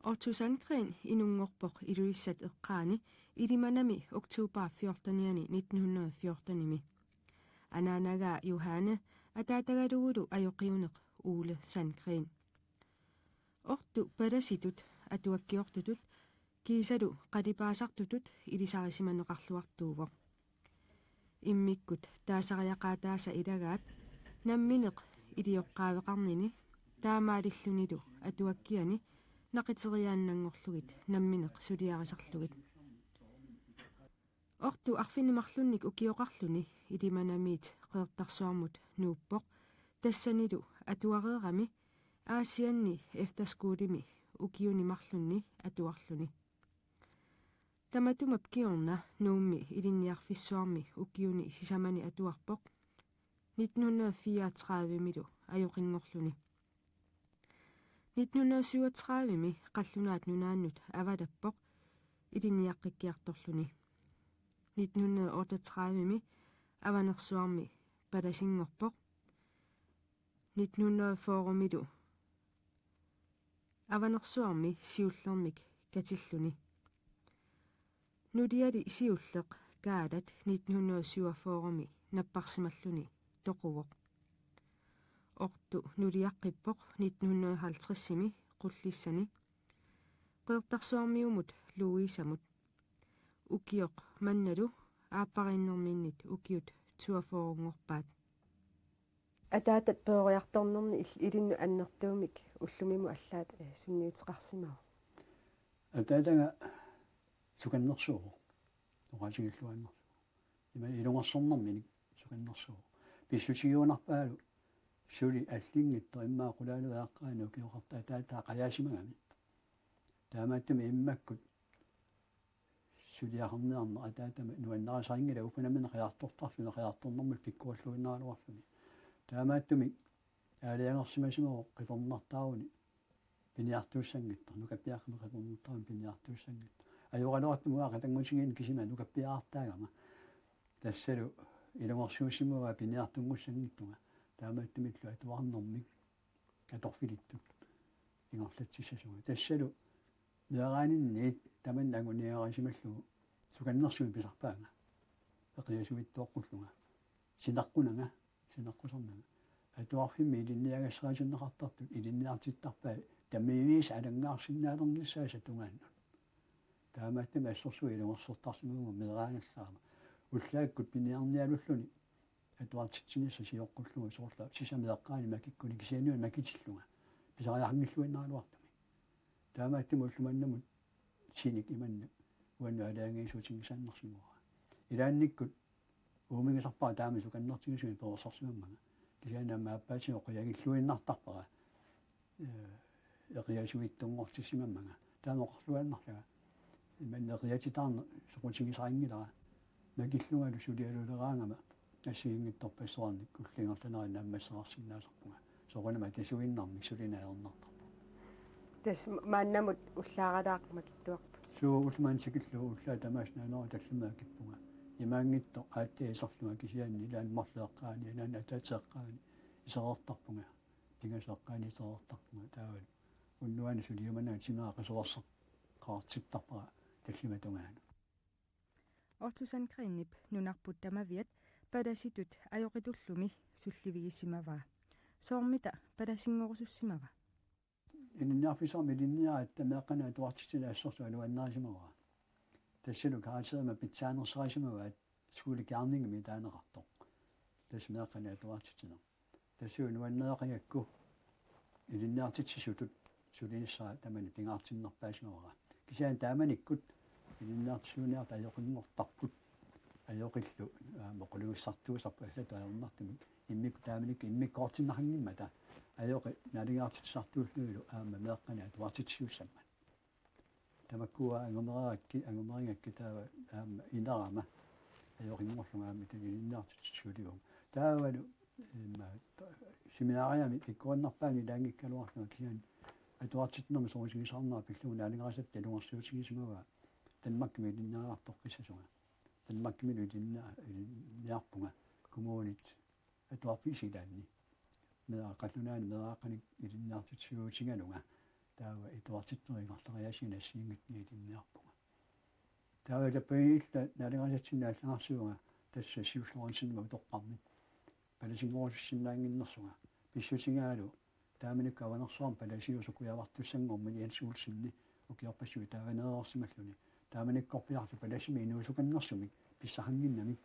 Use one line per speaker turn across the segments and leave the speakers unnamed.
Ortusankrigen inungorpoq iluissat eqqaani ilimanami oktober 14. 1914. Anaanagaa Johanne ataatagalugulu ajoqiuneq Ole Sandgren. Ortu palasitut atuakkiortutut kiisalu qalipaasartutut ilisarisimaneqarluartuuvoq. Immikkut taasariaqaataasa ilagaat nammineq ilioqqaaveqarnini taamaalillunilu atuakkiani naqiteriaannangorlugit nammineq suliarisarlugit. Ortu arfinimarlunnik ukioqarluni ilimanamiit qeertarsuarmut nuuppoq tassanilu atuareerami aasianni efterskuulimi ukiunimarlunni atuarluni. Tamatumap kiorna nuummi ilinniarfissuarmi ukiuni sisamani atuarpoq 1934 ajoqinngorluni. 1937 qallunaat nunaannut avalappoq ilinniaqqikkiartorluni. 1938 avanersuarmi palasingorpoq. 1940 avanersuarmi siullermik katilluni. Nudiali siulleq kaalat 1947 napparsimalluni toquvoq. Ortu nuliaqqippoq 1950 qullissani qeertarsuarmiumut luisamut ukioq mannalu aappariinnermiinnit ukiut tuaforungorpaat. Ataatat peoriartornerni ilinnu annertuumik ullumimu allaat sunniuteqarsimau.
Ataatanga sukannersuuq oqasigilluanner. Imani ilungersornerminik sukannersuuq. Pissutigiunarpaalu suli аллингитто иммаа qulaaluaqqaani ukioqarta ataataa qayaasimaami. Taamaattumi immakkut suliaqarnearma ataatama nuannarasariнгила уфунамина qiartortarluna qiartornermut pikkualluinnaaluarluni. Taamaattumi аалиангерсимасимаго qiternertaaruни piniartuussangittor nukappiaqqama qiternertaaruни piniartuussangittor. Ajoqaloratumugaa qatangutigiin kisima nukappiaartaagama. Tassalu ilungersuusimugaa piniartungussangittunga. Taamaattumillu atuarnermik atorfilittut ingorlatsissasuga. Tassalu meeraaninniit taman anguniaarisimallugu sukannersumi pisarpaanga. Eqiasumittuoqqulluga. Sineqqusarnaga. Atuarfimmi ilinniagasserasunneqartartut ilinniartittarpaa tammiiviis alangaarsinnaalernissaasa tungaannut. Taamaattumi assorsui ilungersortarsimugu meeraangallaama. Ullaakkut piniarnialulluni atuartitsinissa sioqqullugu soorla sisameeqqaani makikkuni kisianuun makitillunga. Pisariarngilluinnaaluartumi. Taamaattumi ullumannamut sinik imanna uannu alaangiisuutingisaannersimuga. Ilaannikkut uumigisarpaa taami sukannertigisumi peorsarsimammaga. Kisianaamma appaatsingo qiagilluinnartarpara eqiasuittunngortissimammaga. Taamoqarluannarlaga imanna eqiatitaarne soqutigisarinngilara makillungalu sulialuleraangama ассигингитторпассуарник уллингерланери нааммассерарсиннаасарпуга соқунама тасуиннармик сулинааернартар
тас мааннамут уллааралаақ макиттуарпут
суу улмаансикиллу уллаа тамааснаанера таллумаа киппуга имаангитто аатти исарлуга кисианни илаан марлеэққаани илаан атаатеэққаани исереэртарпуга пингасеэққаани исереэртарпуга таавал уннуани сулиуманаа тимаа қисуарсеқ qaartittarpara tallimatungaaну
Ortusankriinip nunarput tamaviat palasitut ajoqitullumi sullivigissimavaa soormita palasingorusussimava
инниарфисарми линниара тамеэққана туартитсила ассорсу алуаннарисимаваа тассалу каатерма питсаанерсарисимаваа скууликиарнингми таанеқартоқ тассмеэққана туартитсина тассуу нуаннеэқиакку илинниартитсисутут сулиниссаа тамани пингаартиннерпаасимаваа кисаан тааманиккут илинниартисууниарта аjoqinngortarput аjoqillu моқулуиссартуусарпа аллатаернартими иммику тааманик иммиккоортиннарангиммата аjoqi налигаартитсартууллуилу аама меэққани атуартитсиуссамма тамаккуа ангомерингакки таава аама инерама аjoqinngorlungaami тагилинниартитсуулигу таавалу имма семинариами пиккуаннарпаани лаангиккалуарлуга кисаан атуартитнерми соорисигисаарнаа пиллугу налигарасап талунгерсуутигисимава Danmark med den artorqissasuga Danmark med den nærpunga kommunit at var fisidaanni med qallunaan med aqani idinnaartitsuutiganunga таава итуартитнерингарлариасинассиингитни илинниарпуга таава таппагиилла налерасатсинааллангарсуунга тасса сиуллорансинма утоққармик паласингоорсиннаангиннэрсуга писсутингаалу тааманикку аванерсуарм паласиусукуявартуссангорми иансуулсинни укиорпассуи тааванеерсималлуни тааманиккорпиарту паласими инуусуканнэрсумик писсахангиннамик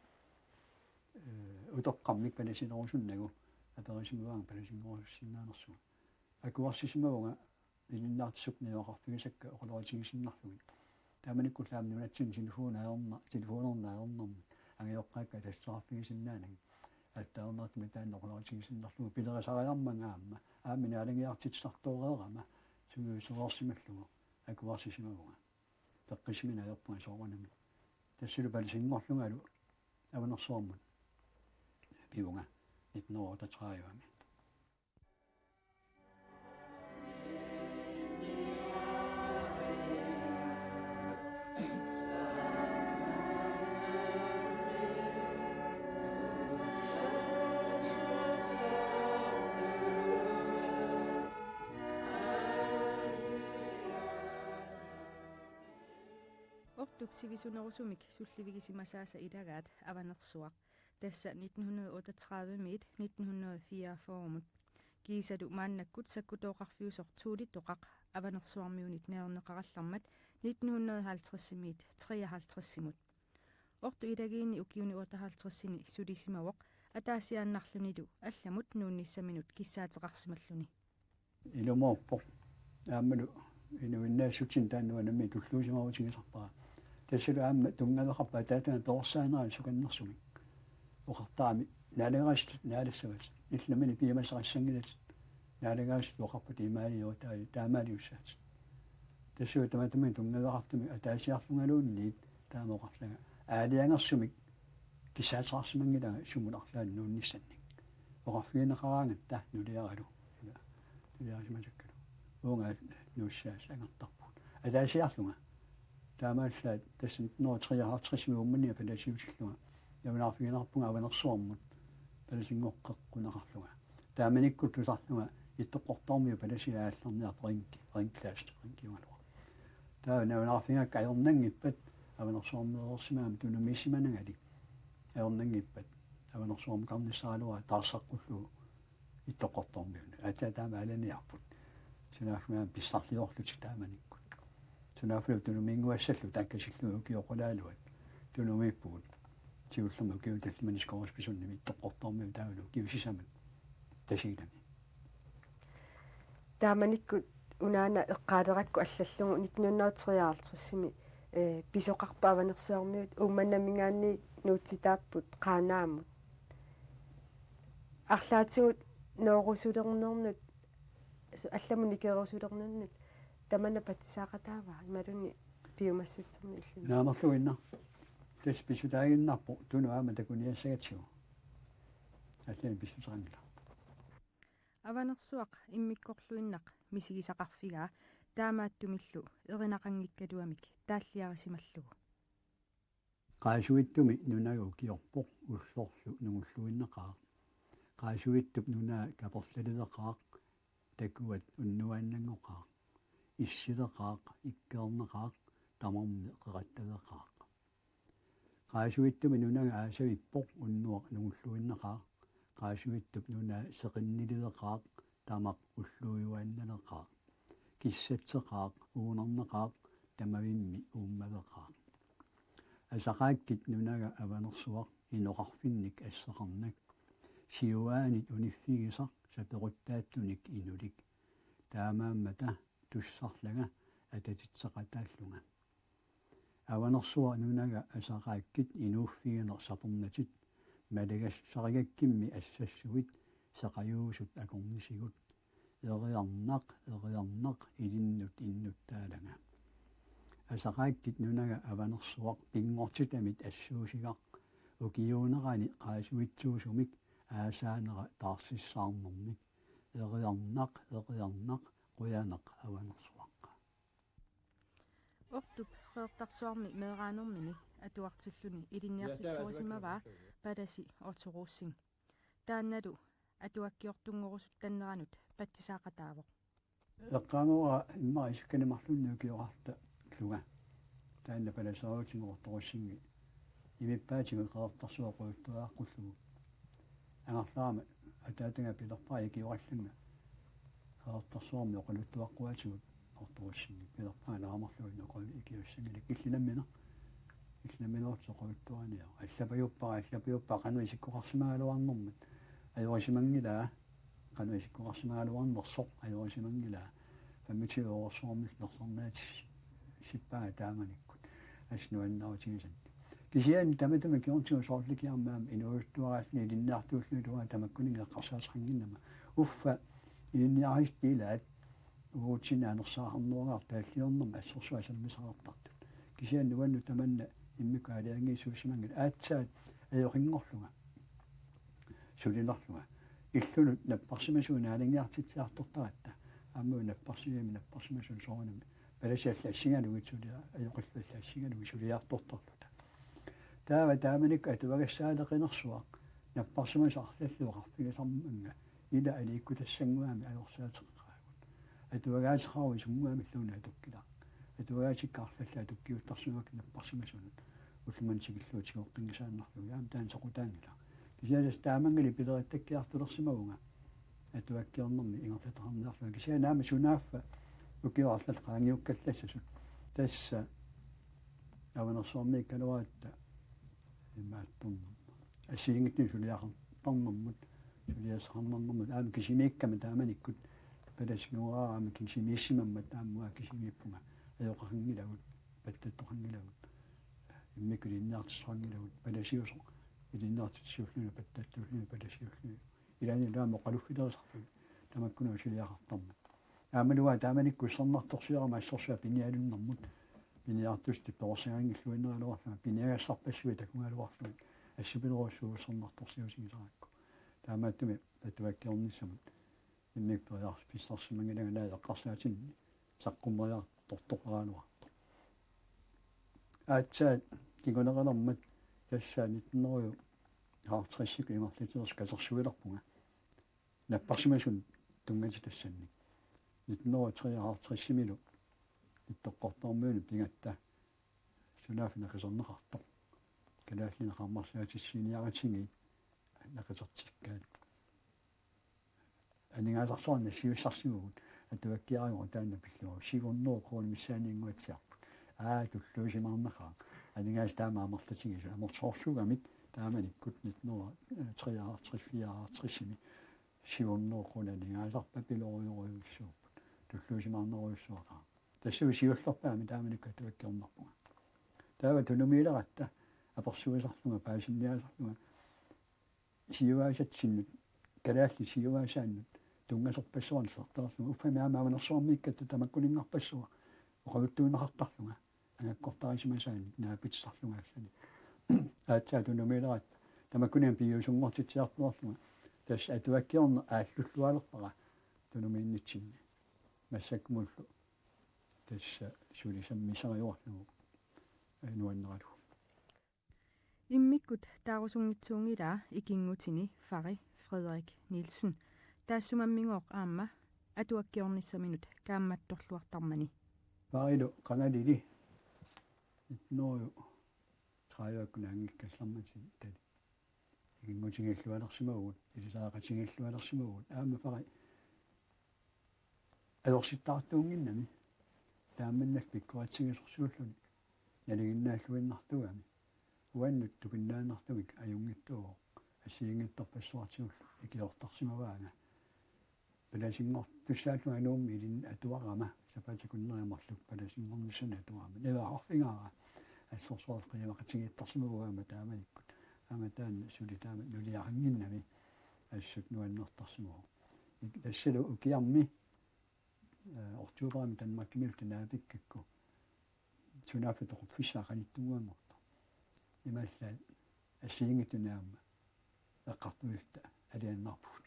утоққармик паласинерусуннагу аперисимуаанга паласингоорсиннаанерсуга акуарсисимавунга илиннаартиссукниоқарфигисакка оқолоритигисиннарлугит тааманикку лаамнунатсин телефонернааернэрми ангиоққаакка тассараффигисиннаанагит аттаарнартми тааннеқолоритигисиннарлугу пилерисариарманга ааммина алангиартитсартоореерама сугуусуорсималлугу акуарсисимавунга пеққисмина аёрпунга соорунами тассулу паласингорлунгалу аванерсуармут пивунга 1938
Ortupsivisunerusumik sullivigisimaasaasa ilagaat avanersuaq tassa 1938 1944 kiisadu maannakkut sakkutooqarfiusortuulittoqaq avanersuarmiunit neerneqarallarmat 1950-simit 53-simut ortu ilagiini ukiuni 58-sini sulisimavoq ataasiaannarlunilu allamut nuunnissaminut kissaateqarsimalluni
ilumorpoq aammalu inuinnaassutin taannuanami tulluusimavutigisarpara тассалу аама тунгавеқарпа таатана тоорсааneraan суканнэрсуми оқартаами наалегаастут наалассават илламани пиамасақассангилат наалегаастут оқарпут имаалиуутаа таамаалиуссаат тассуу таматами тунгавеқартуми атаасиарлунгалуунниит таамоқарлага аалиангерсумик кисаатеқарсимангилага сумуларлаан нуунниссанник оқарфигинеқараангатта нулиаралу нулиарисимасаккалу уунга нууссаас ангертарпут атаасиарлунга таамааллаат тассам 1953 уммани паласиусиллуга явнаарфигинарпунга аванерсуармут паласингоққеққунеқарлуга тааманиккут тусарлуга иттоққортармиу паласиааллерниар ринклааст ринкиугалуа таа навнаарфигакка аернангиппат аванерсуармеерсимаам тунумисиманагали аернангиппат аванерсуарм карниссаалуа таарсаққуллу иттоққортармиуна атаа таамааланиарпут синаахмаам писсарлиорлутик тааманикку тунафлу тунумингуассаллу тааккасиллу укиоқолаалуат тунумиппугут тиуллерма укиуталлиманискоросписунними иттоққортармиу таавалу киусисамат тасилами
тааманиккут унаана эққаалеракку аллаллугу 1953-сими писоқарпа аванерсуармиут уумманнамингаанни нуутситааппут қаанаамут арлаатигут ноорусулернернут алламуни керусулернернут тамана патисаақатаава ималуни пиумассутсерни иллуни
наамерлуинна тас писутаагиннарпо тунуаама такуниассагатсигу аллани писсутерангила
аванерсуақ иммиккорлуиннақ мисигисақарфигаа таамааттумиллу эринақангиккалуамик тааллиарисималлугу
qaasuittumi nunagu kiorpoq ullorlu nungulluinneqaa qaasuittup nunaa kaperlaludeqaaq takuat unnuaannangoqaa иссилеқаақ иккеернеқаақ тамарми қеқаттавеқаақ qaasuittumi nunaga aasavippoq unnuaq nungulluinneqaaq qaasuittup nunaa seqinnililеқаақ тамақ уллуйуаанналеқаақ киссатсеқаақ уунернеқаақ тамавимми ууммавеқаақ асақааккит нунага аванерсуақ иноқарфинник ассеқарнак сиуаанит униффигисақ саперуттааттуник инулик таамааммата туссарлага ататитсеқатааллунга аванерсуа нунага асақааккит инууффигинер сапернатит малагас саригаккимми ассассугит сақаюусут акорнисигут эриарнақ илиннут иннуттаалага асақааккит нунага аванерсуақ пингортитамит ассуусигақ укиуунерани qaasuitsuusumik аасаанера таарсиссаарнэрмик эриарнақ quyanaq аванерсуаққа
ортуп феэртарсуарми меэраанермини атуартиллуни илинниартитсерисимаваа паласи орторууссин таанналу атуаккиортунгорусут таннеранут паттисаақатаавоқ
eqqaamua imma isukkanimarlunniukiorarta lunga taanna palasaavutiнгortorissingi imippaatigu qeertarsuoqultuaqqullugu angarlaama ataatanga pilerpaa kiorallunga qeertarsuarmi oqaluttuaqquatigut ortorissingi pilerpaa laamarlugu noqami ikiussangili killinamina illaminoortoqultuania allapajuppa qanuisikkoqarsimaaluarnermat ajorisimangilaa qanuisikkoqarsimaaluarnersoq ajorisимангилаа паммитиуорсуармиллерсорнааtis сиппаа тааманиккут аснуаннаутигисан кисиани таматама киортигусоорликиармаама инуустуараасни илиннаартууллуилуа тамаккунинги эққарсаасақангиннама уффа илинниарistиилаат уутсинаанерсаарнуагаар тааллиорнерма ассорсуасаммисаартартут кисиани нуанну таманна иммикаалиангиисуусимангил аатсаат аёқингорлунга сулиларлунга иллунут наппарсимасуунаалингиартитсиартортаратта амму наппарсимасун соонами паласиалла ассигалугитсулиа аёқиллуалла ассигалуги сулиартортарлута таава тааманик атуагассаалеқинерсуақ наппарсимасарлаллуақарфигасарманга ила алииккутассангуами аёрсаатеққаагут атуагаасеқарви суммуами луна туккила атуагаасиккаарлалла туккиуттарсуак наппарсимасунут уллумансигиллуутигоққингисааннарлуги аам таан соқутаангила кисиалас таамангали пилериттаккиартулерсимагунга атуаккиорнэрми ингерлатарнеарлуга кисианаама сунааффа укиоарлал qaangiukkallassasut тасса аванерсуармик калуаатта имааттэрнер асиингитни сулиақартарнэрмут сулиасақарнэрнэрмут аама кисимииккама тааманиккут паласигуараама кисимииссимаммат аамуа кисимииппунга аёқарнгилагут паттаттоқангилагут иммикулиннаартиссоқангилагут паласиусо илиннаартитсиуллуна паттаттууллуна паласиуллуна илаани лаама қалуффилерисарлуги тамаккуна сулиақартарма аамалуа тааманиккуссарнарторсиарама ассорсуа пиниалуннэрмут пиниартусти персиангиллуиннералуарлуга пиниагассарпассуи такунгалуарлуги ассипилеруссууссарнарторсиусигисаракку таамааттуми атуаккиорниссамут иммикпериарс писсарсимангилаганаа эққарсаатинни саққуммариар тортоқарануарто аатсаат кигунеқалермат тассаа 19 хаартриссик ингерлитиерс касерсуиларпунга наппарсимасун тунгати тассанни 1953 иттоққортормуuni пингатта сунаафина қисорнеқарто калааллинеқармарсуатиссиниаратинги нақисертиккаат анигаасарсуарна сиуссарсимугут атуаккиариуа таанна пиллуа сигорноо коон миссаанингуатсиарпут туллуусимаарнақаа анигаас таамаамерлатигису аморсоорсугамик тааманиккут 1953 сигорноо коон анигаасарпа пилориориуссууппут туллуусимаарнеруйуссуаraa тассуи сиуллерпаами тааманикка туаккиорнарпуга таава тунумиилератта аперсуисарлунга паасинниасарлунга сиуаасатсиннут калаалли сиуаасааннут тунгасорпассуарнерлартарлунга уффамиаамааванерсуармиккатта тамаккунингарпассуа оқалуттуинеқартарлунга ангаккортарисимасаани наапитсарлунга аллани аатсаа тунумиилератта тамаккуниан пиусунгортитсиарпуарлунга тасс атуаккиорна ааллуллуалерпара тунумииннитсинни массаккумуллу тасса сулисаммисариуарлугу нуаннералу
иммиккут таарусунгитсуунгилаа икингутини фари Frederik Nielsen таассумаммигооқ аама атуаккиорниссаминут каамматторлуартармани
фарилу каналили ною траиаккунаангиккаллармати тали игингутингиллуалерсимагут илисаақатингиллуалерсимагут аама фари алорситтаартуунгиннами тааманнак пиккуатсигисерсууллуни налигиннааллуиннартугами уаннут тукиннаанартугик аюнгиттуо ассиингитторпассуартигуллу икиортарсимаваага паласингор туссааллуга нуумми илин атуарама сапатикуннериамарлук паласингорнссана атуарама неваарфингаара ассорсуарлиамақатигиттарсимаваама тааманиккут аама таанна сули таама нулиарангиннами ассут нуаннертарсимаву тассалу укиарми ортуубарами танмаккимил танаапиккакку сунааффитоқуп фиссаақаниттугуангорта имааллаа ассиингитунаама эққартуилта алианнарпут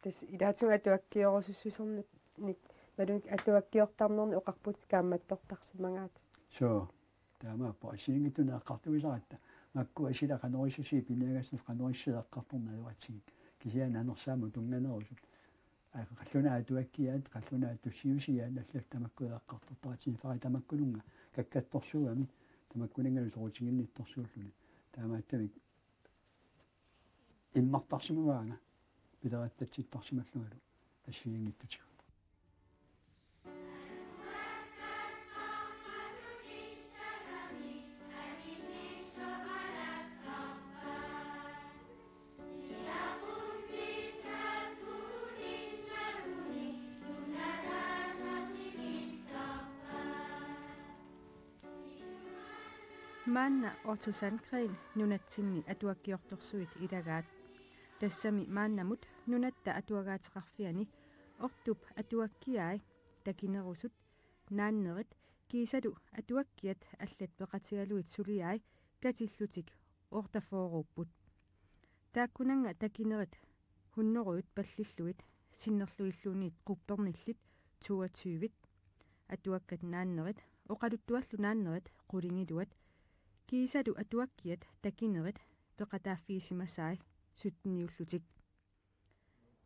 тас илаатунга атуаккиорусуссусернут ник малук атуаккиортарнерни оқарпут каамматтортарсимагаат
со таамааппа ассиингитуна эққартуисаратта макку асила канорисуси пиниагасну канориссеэққарторнааюатсигит кисиана анерсааму тунганерусут qallunaa tuakkiaat qallunaa tussiusiaan allak tamakkueqqartortaati fari tamakkulunga kakkattorsuami tamakkunangalu sorutinginnittorsuulluni taamaattamik immartarsimuaanga pilerattatittarsimallugalu ассиингиттутигу
Maanna ortusangren nunatsinni atuakkiortorsuit ilagaat tassami maannamut nunatta atuagaateqarfiani ortup atuakkiai takinerusut naannerit kiisadu atuakkiat allat peqatigaluit suliai katillutik ortafooruupput taakkunanga takinerit hunnoruut pallilluit sinnerluilluuniit quppernillit 22 atuakkat naannerit oqaluttuallu naannerit qulingiluat kiisadu atuakkiat takinerit peqataaffiisimasaai sutniullutik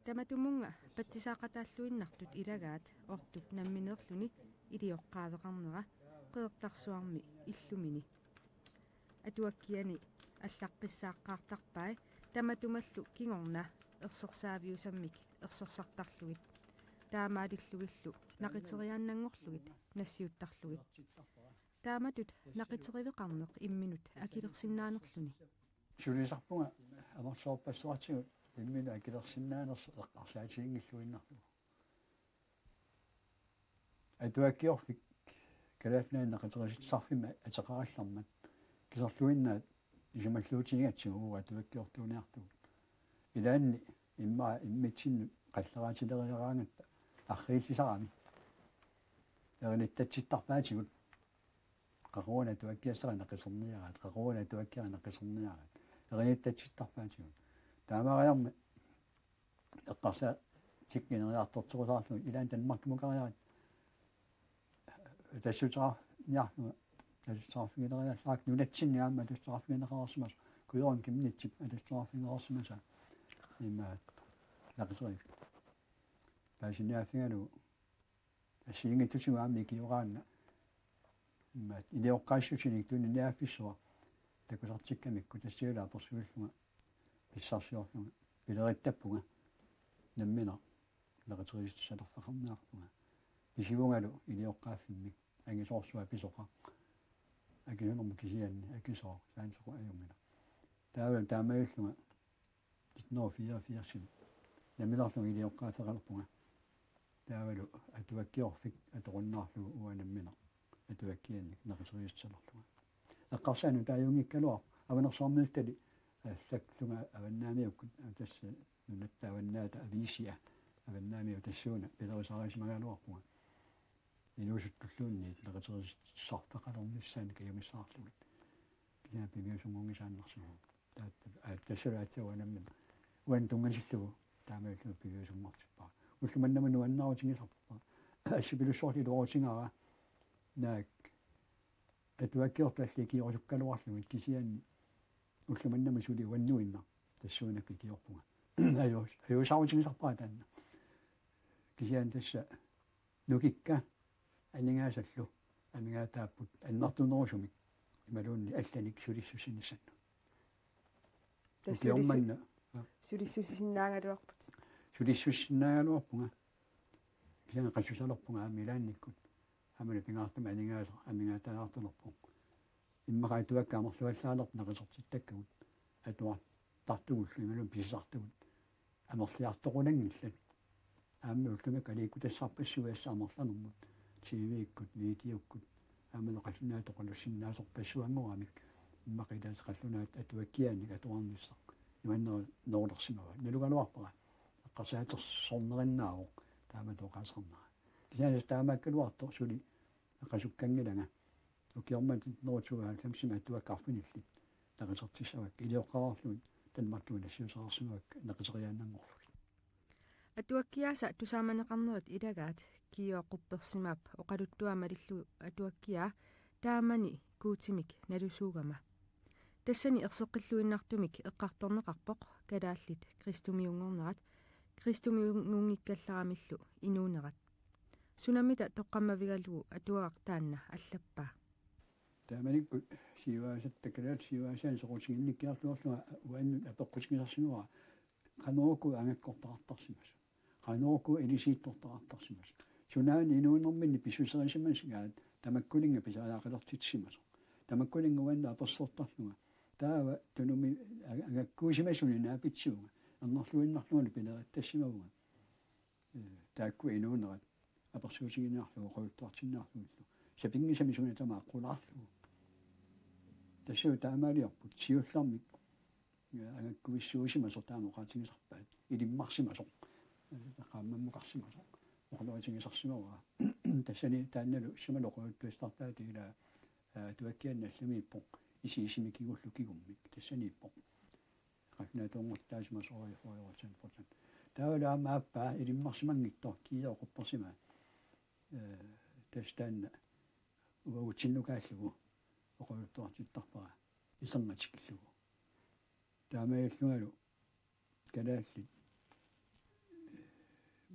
tamatumunga patsisaaqataalluinnartut ilagaat ortup namminerluni ilioqqaaveqarnera qeertarsuarmi illumini atuakkiani аллаққиссааққаартарпай таматумаллу кигорна ерсерсаавиусаммик ерсерсартарлугит таамаалиллугиллу нақитериааннангорлугит нассиуттарлугит тааматут нақитеривеқарнеқ имминут акилерсиннаанерлуни
сулисарпунга амарсоорпассуартигут иммину акилерсиннаанерс эққарсаатигингиллуиннарлу атуаккиорфик калаатнаан нақитериситсарфима атеқараллармат кисерлуиннаат исумаллуутигатсигуу атуаккиортуунеартуг илаанни имма иммитсинну қаллераатилериараангатта аррииллисарами ерниттатситтарпаатигут qaquna tuakkiassara naqiserniyaraat qaquna tuakkiara naqiserniyaraat erinittatsittarpaatигут таамариарми эққарса тиккинериартортерусаарлу илаан танмаркимукариарат тассутера ниарнуга тассутерафигилериаллаак нунатсинниаама тассутерафигинеқарсимас куйорн кимнитсип тассутерафигинеқарсимаса имаат нақисериф пасиниафигалу ассиингитсугаамми киораанна имаат илиоққаассутиник тунниааффиссуа такусартиккамикку тассиулаа персуиллуга писсарсиорлуга пилериттаппуга наммина леқатерисиссалерфақарниартуга писивунгалу илиоққааффиммик ангисоорсуа писоқа акинунэрму кисианни акисоо саансеқу аюмина таамаиллуга 1984 наммиларлуга илиоққаафеқалерпуга таавалу атуаккиорфик аторуннаарлугу уанаммина атуаккианник нақитериссалерлуга эққарсаану тааюнгиккалуар аванерсоорнилтали аллаклунга аваннаамиуккут тасса нунатта аваннаата ависиа аваннаамиу тассууна пилерисараисимагаалуарпуга илуусуттуллуунни нақитериссарфеқалерниссаани каюмиссаарлугит киа пивиусунгунгисааннарсугу тассулаатсауанаммина уан тунгансиллугу таамаиллугу пивиусунгортиппаа уллуманнамуну аннарутингисарпаа ассипилуссорли доорутингара наак атуаккиорталли киорсуккалуарлугит кисианни уллуманнаму сули уаннуинна тассуунакки киорпунга аюусарутингисарпаа таанна кисиан тасса нукикка анингаасаллу амигаатааппут аннартунерусумик ималуунни алланик сулиссусиннссанну тассиорманна
сулиссусиннаагалуарпут
сулиссусиннаагалуарпунга кисиан qassусалерпунга аамилаанниккут амана пингаартама анингаасер амигаатаалаартулерпун иммақаитуаккаамерлуаллаалерп нақисертиттаккагут атуар тартугуллу ималун писисартугут амерлиарторунангиллат аамми уллумак алиикку тассарпассуиасса амерланермут тивииккут видеоккут аамана қаллунаатоқалуссиннаасерпассуангорамик иммақилаас қаллунаат атуаккианик атуарниссақ иманнера ноолерсимава налугалуарпара эққарсаатерсорнериннаавоқ тааматоқаасернера кисаанас таамааккалуарто сули эққасуккангилага укиормат ноотугаа тамсима туаккарфиниллит нақисертиссавак илиоққарарлуит танмаркуна сиусаарсимавак нақисериааннангорлугит
атуаккиааса тусааманеқарнерит илагаат киоққупперсимаап оқалуттуамалиллу атуаккиа таамани куутимик налусуугама тассани ерсеққиллуиннартумик эққарторнеқарпоқ калааллит кристумиунгорнерат кристумиунгиккалларамиллу инуунерат сунамита тоққаммавигалугу атуагақ таанна аллаппаа
тааманиккут сиваасаттакалаат сиваасаан соқутигинниккиартуарлуга уаннут апеққутигисарсинуара канорку ангаккортақартарсимас канорку илисииттортақартарсимас сунаан инуунэрминни писусерисимасгаат тамаккулинга писаалаақалертитсимас тамаккулинга уанна аперсортарлуга таава тунуми агаккуусимасуни наапитсиунга аннарлуиннарлугани пилериттассимавуга таакку инуунерат аперсуусигинаарлугу қойуттуартиннаарлугуллу сапингисамисуна тамаа қулаарлугу тассуу таамаалиарпут сиуллармик агаккуиссуусимасо таамоқаатигисарпаат илиммарсимасо тақааммаммуқарсимасо оқалуатигисарсимаваа тассани таанналу сималоқуттуистартаатигила туаккианналлумииппо исисимикигуллу кигуммик тассанииппо qaqnaatuunguttaasimasoorifooriortan таавалаамааппаа илиммарсимангиттор кииоқупперсима тастанна уагутсиннукааллугу оқоруттуартиттарпара исернатиккиллугу таамааллугалу калаалли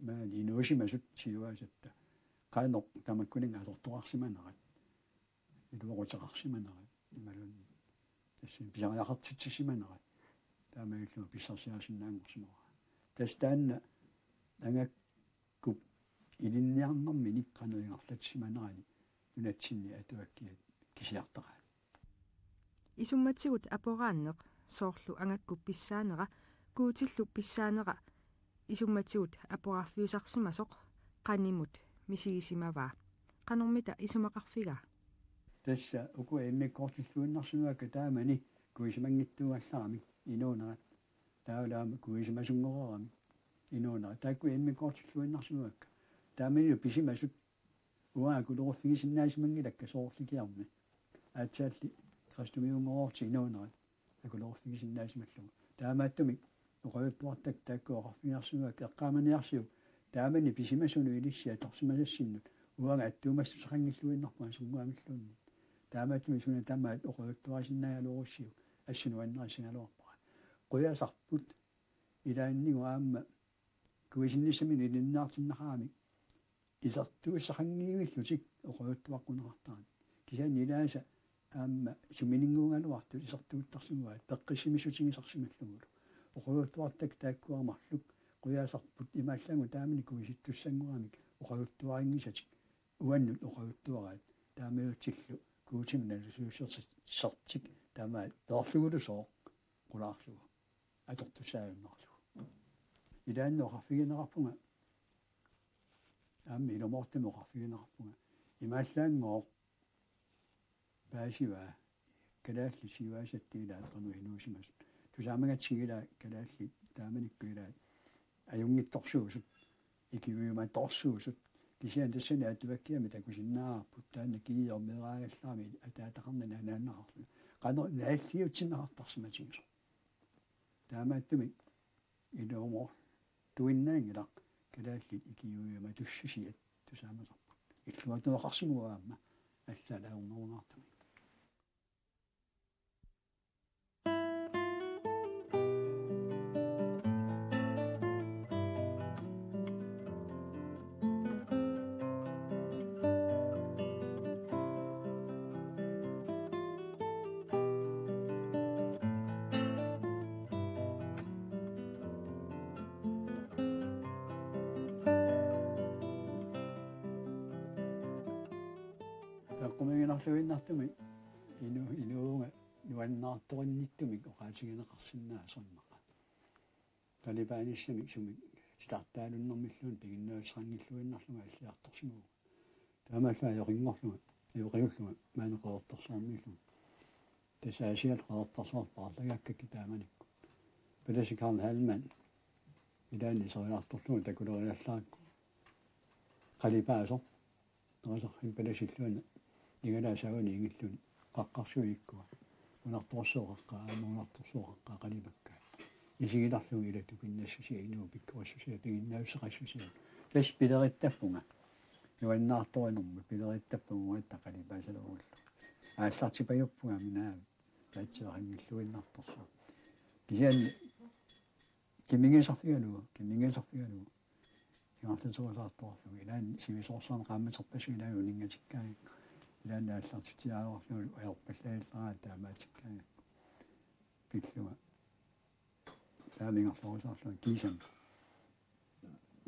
маани инуусимасут сиуаасатта qaanoq tamakkuninga asortoqarsimanaqat илуоqutеqarsimanaqat ималун тассин писариақартитсисиманaqat таамааллуга писсарсиасиннаангорсимава тастаанна ангаккуп илинниарнэрми никқануингарлатсиманерани нунатсинни атуаккиат кисиартараат
исумматсигут апорааннеқ соорлу ангаккуп писсаанера куутиллу писсаанера исумматсигут апораарфиусарсимасоқ qaнимут мисигисимаваа qanормита исумақарфига
тасса уку эммиккортиллуиннарсимаакка таамани куисимангиттуалларами инуунерат таалаама куисимасунгорерами инуунерат таакку эммиккортиллуиннарсимаакка таамани писимасут уаагулорфигисиннаасимангилакка соорликиарми аатсаалли кристумиунгорорти инуунерат акулорфигисиннаасималлугу таамааттумик оқоюттуартак тааккуоқарфиарсимаакка эққааманиарсиу таамани писимасуну илиссиа торсимасассиннут уага аттуумассусақангиллуиннарпуа суммаамиллуунни таамааттуми суна тамаат оқоюттуарсиннаалууруссиу ассинуаннерисингалуарпара қуясарпут илааннигу аама куисиннисамини илиннаартиннахаами исартуиссақангиивиллутик оқоюттуаққунеқартарани кисаани илааса аама суминингуунгалуарту исартуиттарсимуаат пеққиссимисутигисарсималлугулу оқоюттуартак тааккуармарлук қуяасарпут имааллагу таамани куиситтуссангурамик оқоюттуарингисатик уаннут оқоюттуараат таамиутсиллу куутимналусуусертик таамаат тоорлугулусоо qulaarlugu atortussaajunnerlugu ilaannoqarfigineqarpunga aammi ilomortamoqarfigineqarpunga imaallaangoo paasiva kalaalli sivaasattiilaat qanuinuusimas tusaamagatigila kalaalli taamanikkuilaat ajungittorsuusut ikiuiumaat torsuusut kisian tassani atuvakkiami takusinnaarput taanna kiiormeeraagallarmi ataataqarnana naannaqarlu qano naalliutsinneqartarsimatigis таамааттуми илуумор туиннаангилақ калаалли икиуиума туссусиат тусаамасарпут иллуатуақарсимуаама аллалаернерунартами qumiginaarluinnartumi inuunga nuannaartorinnittumi oqaatigineqarsinnaasarnaqa qalipaanissamik sumik titartaalunnermilluun piginnausrangilluinnarlunga аллиарторсимугу таамааллаа йоқингорлунга юқиуллунга маанеқорторсаармиллу тасаасиат қорторсоорпаарлагааккаки тааманикку пеласи Карл Халман илаани сориарторлунга такулериаллаакку қалипаасо нерасархин пеласиллуана игалаасавани ингиллуни qaqqarsuikkuа унарторсооқаққаа аамунарторсооқаққаа қалипакка исигиларлуги илату пиннассусиа инуу пиккуассусиа пигиннаусеқассусиа тас пилериттаппунга юаннаарторинэрму пилериттаппунгуа тақалипаасалугуллу ааллартипаюппунга минаа таатсиарангиллуиннарторсоо кисиан 김민계석이가누 이가서서서서 이란 시위소선 가면 적배시 이란 우는 게 직가에 이란 날상 죽지 않아서 옆에 상한테 아마 직가에 비키와 대한민국 서서 기생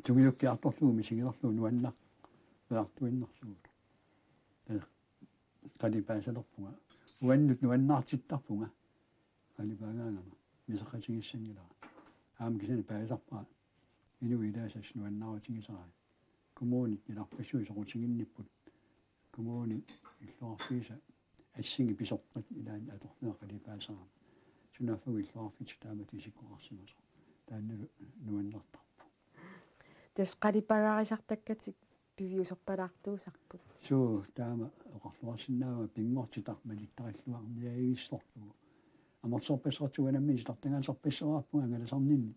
중국계 앞도수 음식이라서 누웠나 그래도 있나 가리바에서도 봉아 누웠나 짓다 봉아 가리바가 미석하지 있습니다. am gesehen bei Sapa in wieder ist es nur ein Nauting sei komoni nach Fische so chingin niput komoni so fische es singi bisok in ein doch noch die bei Sam schon auf wie so fisch da mit sich kochen so dann nur ein Nacht
Тэс qaripagarisartakkatik piviusorpalaartuusarput.
so da raflosna pingmortitak malittarilluarniagissortu аморсорпассартуганамми ситартангаасорпассарааппуга сарнинни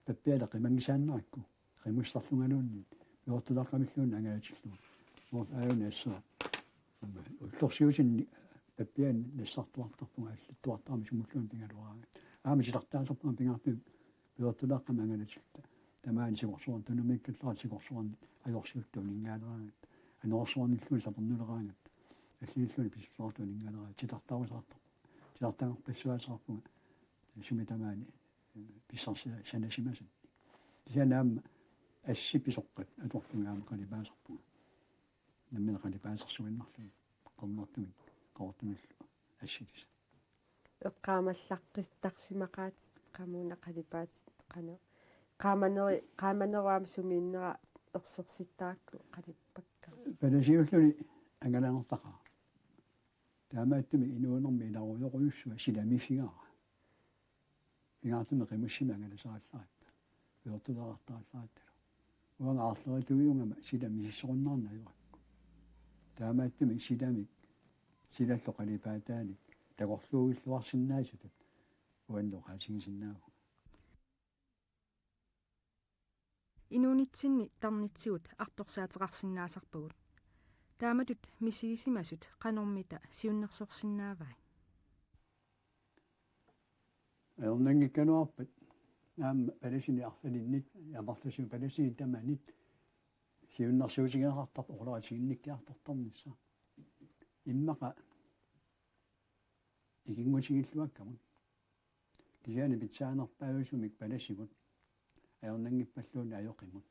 паппиалеқи мангисааннаракку қимуссарлунгалуунни пиортулаққамиллуун ангалатиллу мор аюнассаа уллорсиусинни паппиан нассартуартарпуга аллаттуартарами сумуллуун пингалуараа аами ситартаасорпуга пингарту пиортулаққама ангалатилта тамаани сигорсуан тунумиккаллаа сигорсуан ajorsiuttuuningaaneraangat анорсуарниллуи сапернулераангат аллииллуни писсуартууningaanераа титартаусаартар тилартангорпассуасаарпуга сумитамаани писсарсиа санасимасат тисанаам ассиписоққат аторлунгаама қалипаасарпуга наммина қалипаасарсуиннарлуги қорнартумик қортумиллу асситис
эққаамаллаққиттарсимақаат қамуна қалипаат қано qaamaneruam sumiinnera ersersittaakku qalippakka
паласиуллуни ангалаангортаqa таамааттуми инуунерми иларуйоруйуссуа силамифигаара пингаартуми қимуссима ангаласаалларатта пиортулеқартааллаатталу уангаарлеритуиунгама силамисиссоруннаарнаюракку таамааттуми силамик силалло қалипаатааник такорлууиллуарсиннаасутут уанлоқаатигисиннааву
инуунитсинни тарнитсигут арторсаатеқарсинаасарпагут тааматут мисигисимасут канормита сиуннерсорсинаавай
элнангиккануарпат наам паласини арфалиннит ямарлусу паласини таманит сиуннерсуусигеқартар орлаатигинниккиартортарнисса иммақа игингусигиллуаккамун кисяани питсаанерпаависумик паласигут аернангиппаллуuni аёқимут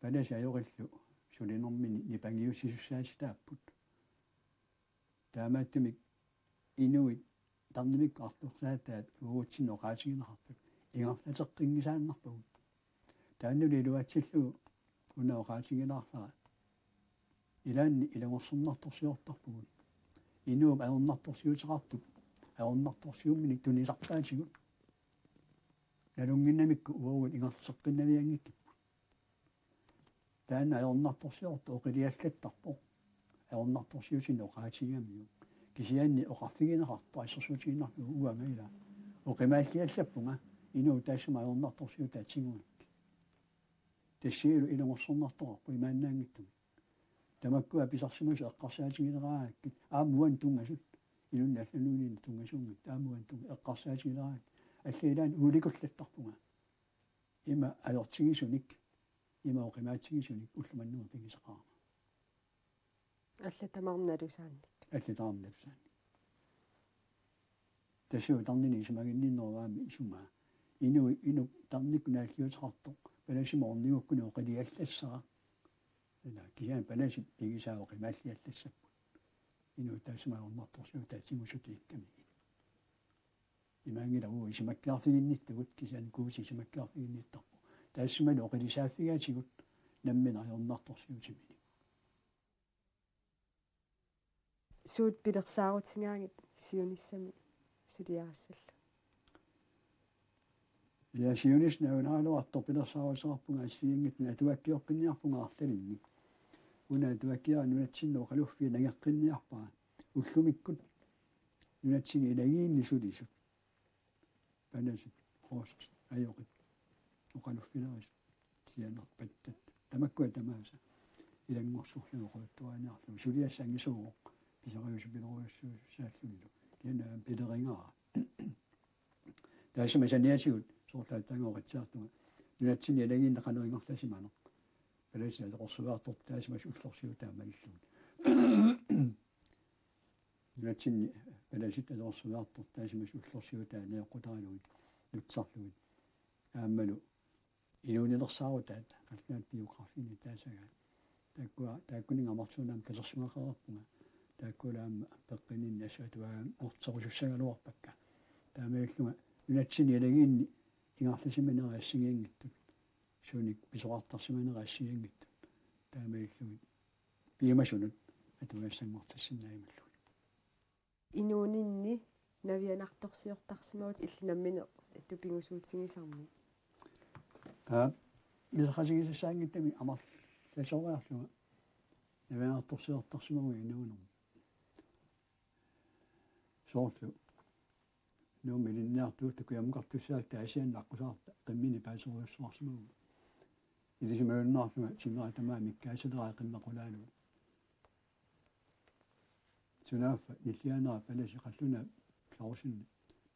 паласи аёқиллу сулинэрмини нипангиуссисуссааситааппут таамааттумик инуит тарнимик артурсаатаат уутсиноқаасигинеқартук ингарлатеққингисааннарпагут тааннули илуатсиллу унаоқаасигинаарлара илаанни илагорсернарторсиортарпугут инуум аернарторсиутеқартук аернарторсиуммини тунисарпаатигут налунгиннамикку уаугут ингерлсеққиннавиангиккиппут таана аернарторсиорто оқилиаллаттарпо аернарторсиусинеқаатигамиу кисианни оқарфигинеқарту ассерсуутигиннарпу уангаила оқимааллиаллаппунга инуу таассама аернарторсиутаатсигуик тассиилу илагорсернарторарпу имааннаангиттуми тамаккуа писарсимасу эққарсаатигинерааккит аамуан тунгасут илунна аллануунини тунгасуунгит аамуан тунга эққарсаатигинераак аллилаан ууликуллаттарпунга има аёртигисуник има оқимаатигисуник уллуманнуа пигисеқарма
аллатамарналусаанник
аллатаарналусаани тасиу тарнини исумагинниннерваами исума ину тарник нааллиутеқартоқ паласима орнигуккуни оқилиаллассара ина кисаан паласи пигисаа оқимааллиаллассаппут ину таасима орнарторсуу таатигусутиикками имангилаву исимаккаартигинниттагут кисаан кууси исимаккаартигинниттарпу таассумали оқилисааффигаатигут наммина аёрнарторсиутимини
суут пилерсаарутингаангит сиуниссами сулиарассалла
я сиунис наунаалуартор пилерсаарусаарпунга ассиингитна атуаккиоққинниарпунга арлалинни уна атуаккиа нунатсинноо қалуффи нагеққинниарпаа уллумиккут нунатсини илагиинни сулисут панасит хост аёқит оқалуффиларис сианарпаттат тамаккуа тамааса илангорсурлуоқуттуаниарлу сулиассангисууоқ писариусу пилеруйуссуусааллуллу кина пилерингара таасима саниасигут soorlaatangooqatsiartuga nunatsin ilagiinna qanuingortasimaano palasi aqorsuaartortaasimas ullorsiu taamalluun nunatsinni palasit aqorsuaartortaasimas ullorsiu taaneeqqutaalugut nutsarlugut aammalu inuunilersaarutat qalnaat biografini taasaga taakkuningamarsuunaam kalersuaqarpunga taakkuulaamma peqqininni assuatuaam ortserusussagaluarpakka taamaalluga nunatsin ilagiinni ingarlasimaneriassigiingittut suunik pisoqartarsimaneriassigiingittut taamaallugut piimasunut atuassangortassinnaimallут
inuuninni navianartorsiortarsimagut illinammineq tupingusuutigisarmi
мисақасигисаангиттами амарласориарлуга навианарторсиортарсимагуи инуунерм соорлу нуумилинниартуут такуямукартуссаак таасианнааққусаарта қиммини паасеруйуссуарсимагу илисимаюннаарлуга тимнера тамаа миккаасилераа қиммақулаалуга сунаффа ниллианера паласи қаллуна клаусинни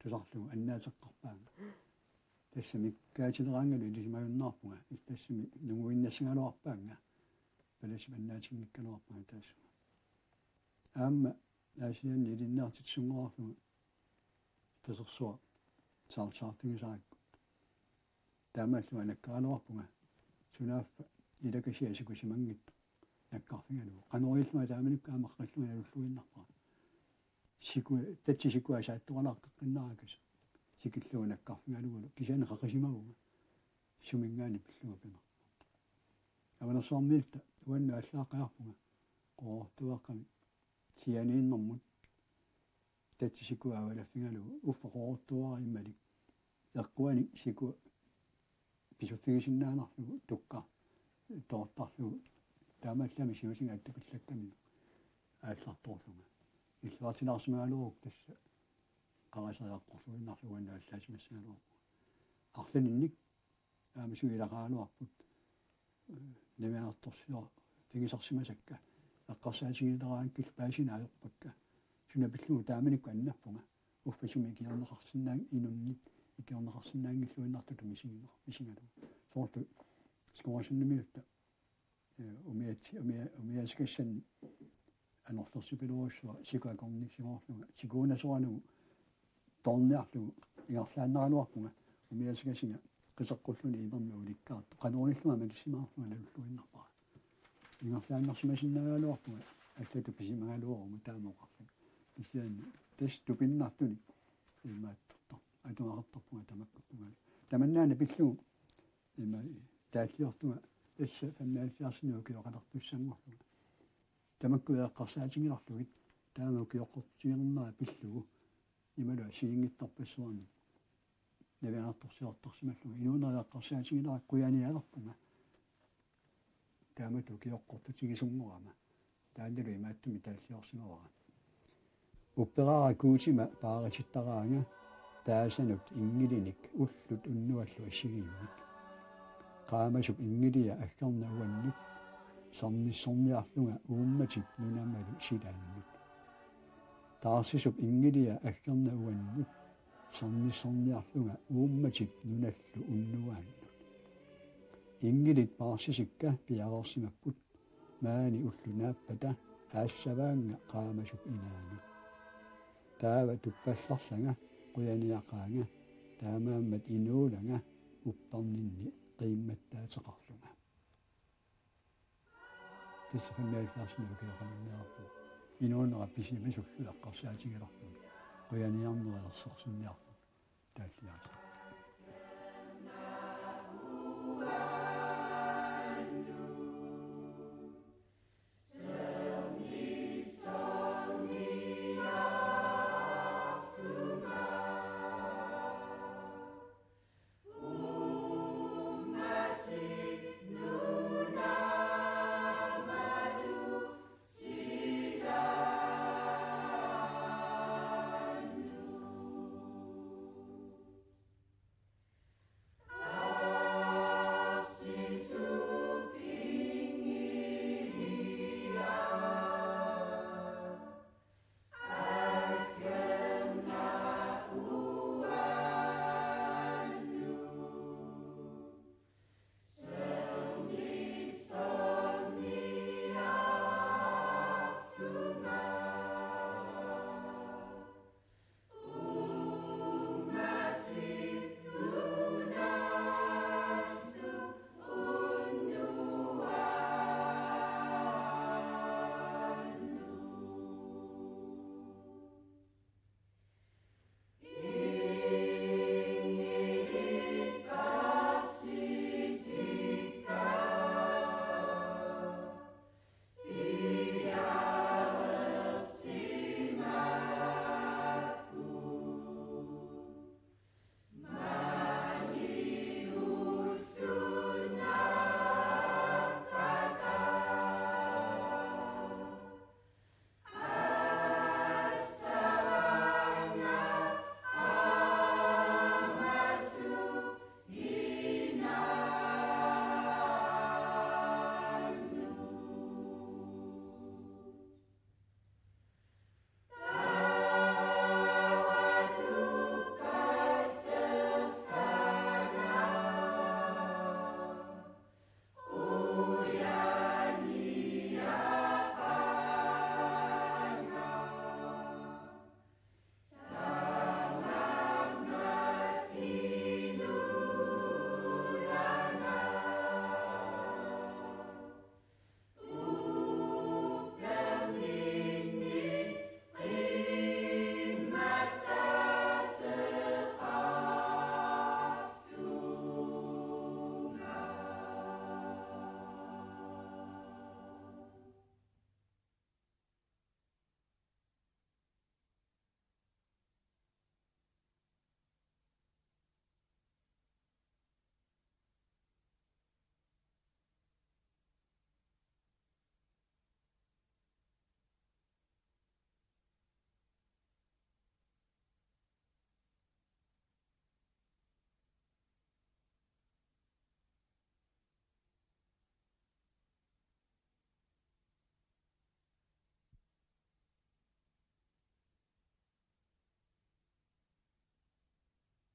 тусарлугу аннаасеққарпаага тассами каатилераангали илисимаюннаарпунга тассами нугуиннассигалуарпаанга паласи аннаатингиккалуарпага таассуга аама аасианни илиннаартит сунгоарлуга тасерсуа саарсаартигисаакку таамааллуга наккаалуарпунга сунаaffa илакасиасикусимангитта наккарфигалугу канориллуга тааманикка аамаққаллуга налуллуиннарпара сику татсисикуа сааттуалааққиннаракас sikillugu nakkarfingalugu kisana qaqisimaguga sumingaani pilluga pima avanersormiilta uanna allaaqaarpunga qoortuaqqami sianiinnermut tatisiku avalaffingalugu uffa qoortuara immalik eqquani siku pisuffigisinnaanarlugu tukka toortarlugu taamallami siusinga attupillakkaminu aallartorluga illuartinarsimagaluruq tassa qarasariaqqorluinnarluguanna allaasimassagaluarpu arlaninnik aamasuilaqaaluarput namiartorsio figisarsimasakka eqqarsaatigileraankill paasina ajorpakka sunapillugu taamanikku annappunga uffasumi ikiorneqarsinnaang inunnit ikiorneqarsinnaangilluinnartutu misingalugu soortu skorasinnimiutta umiasikassan anortorsipiluussua sikuakornik sigorluga sikuunasoralugu torniarlugu ingarlaannaraluarpunga umiasikassinga qisaqqulluni imermi ulikkaartu qanuurilluga makissimaarluga nalulluinnarpara ingarlaannarsimasinnaagaluarpunga allatu pisimagaluorumu taamoqarlugu kisianni tas tupinnartuni imaattortar atuaqartarpunga tamakkuttunga tamannaana pillugu ima taалliortunga tassa fammaaliarsinugu kioqalertussanngorluga tamakkueqqarsaatingilarlugit taama kioqqortigiernera pillugu imalua siingittarpassuarni navianartorsiortarsimalluga inuuneriaqqarsaatigilera quianialerpunga taamatu kioqqortutigisungorama taallu imaattumi taalliorsimavara upperara kuutima paaritittaraanga taasanut ingilinik ullut unnuallu assigiimnik qaamasup ingilia aggarna uannut sarnissorniarluga uummatip nunamalu silaannut taarsisup ingilia aggarna uannut sarnissorniarluga uummatip nunallu unnuaannut ingilit paarsisikka piaqersimapput maani ullunaappata аассаваанга qaamasup inaanut taava tuppallarlanga quaniaqaanga taamaammat inuulanga upparninni qiimmattaateqarlunga tässä fammaalifaarsinugu kioqanerniarpu inuunera pisima sullu eqqarsaatigilorlu quaniarnereersorsinniarlu taalliarsa